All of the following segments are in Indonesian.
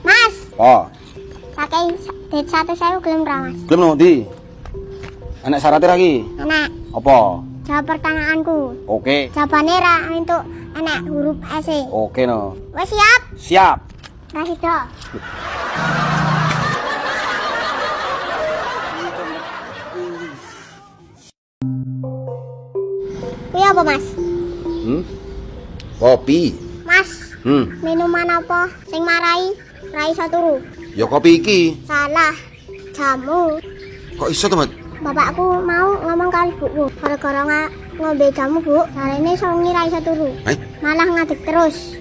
Mas. Oh. Pakai duit 1.000 gelem ra, Mas? Gelem no ndi? Enak syaratnya lagi? Enak. Apa? Jawab pertanyaanku. Oke. Jawabannya ra entuk enak huruf S. Oke no. Wes siap? Siap. Rasido. Kuwi apa, Mas? Kopi. Mas, minuman apa sing marai ra iso turu? Ya kopi iki. Salah. Jamu. Kok iso to, Mat? Bapakku mau ngomong kali buku. Gara-gara ngombe jamu, Bu, jarene songi ra iso turu. Malah ngadeg terus.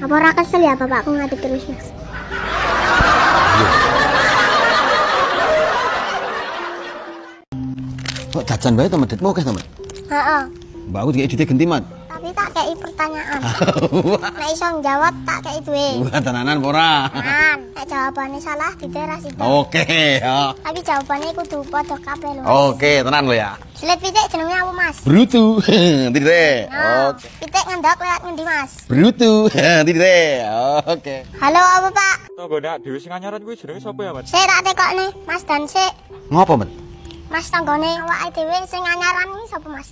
Apa ora kesel ya bapakku ngadeg terus, Mas? Kok jajan bae to, Mat? Mau ke to, Mat? Heeh. Mbak aku dikek duite ganti, Mat. Tapi tak kei pertanyaan. Nek iso njawab tak kei duwe. Wah, tenanan apa ora? Tenan. Nek jawabane salah diterasi. Oke, ya. Tapi jawabannya kudu padha kabeh lho. Oke, tenan lo ya. Slit pitik jenenge apa, Mas? Brutu. Nanti deh. Oke. Pitik ngendok lewat ngendi, Mas? Brutu. Nanti deh. Oke. Halo, apa, Pak? Tanggane dhewe sing anyaran kuwi jenenge sapa ya, Mas? Saya tak tekokne, Mas dan sik. Ngopo, Mat? Mas tanggane awake dhewe sing anyaran iki sapa, Mas?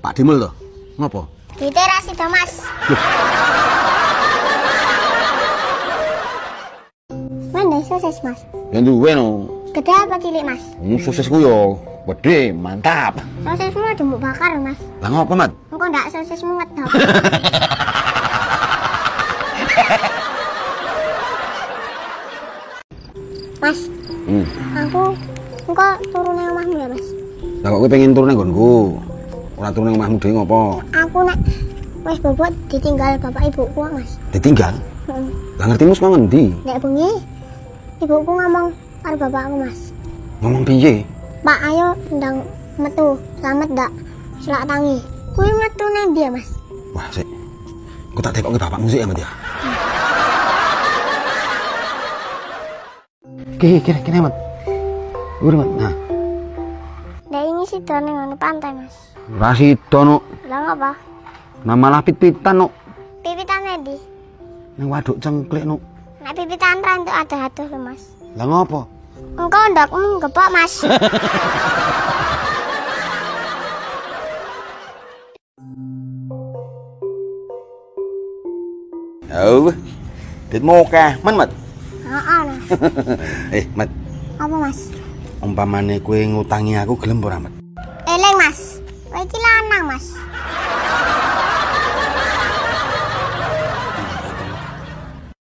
Pak Dimul to. Ngopo? Diterasi to, Mas. Mana sosis, Mas? Yang duwe no. Gede apa cilik, Mas? Sosisku yo gede, mantap. Sosismu aja mbok bakar, Mas. Lah ngopo, Mat? Engko ndak sosismu ngedok. Mas. Aku engko turun nang omahmu ya, Mas. Lah kok kowe pengen turun nang nggonku? Ora turun nang omahmu dhewe ngopo? Aku nek wis bobot ditinggal bapak ibuku, Mas. Ditinggal? Heeh. Lah ngertimu saka ngendi? Nek bengi ibuku ngomong karo bapakku, Mas. Ngomong piye? Pak, ayo ndang metu, selamat ndak? Selak tangi. Kuwi metu nang dia, Mas. Wah, sik. Ku tak tekokke bapakmu sik ya, Mat ya. Kene, Mat. Uri, Mat. Nah. Lah ini sih done ngono pantai, Mas. Rasido no. Lah ngapa? Nah malah pit-pitan no. Pipitane ndi? Nang waduk cengklik no. Nek pipitan ra entuk adoh-adoh lho, Mas. Lah ngopo? Engko ndokmu gepok, Mas. Oh. Dit moka, men, Mat. Heeh, Mas. Mat. Apa, Mas? Umpamane kowe ngutangi aku gelem ora, Mat? Eleng, Mas. Kowe iki lanang, Mas.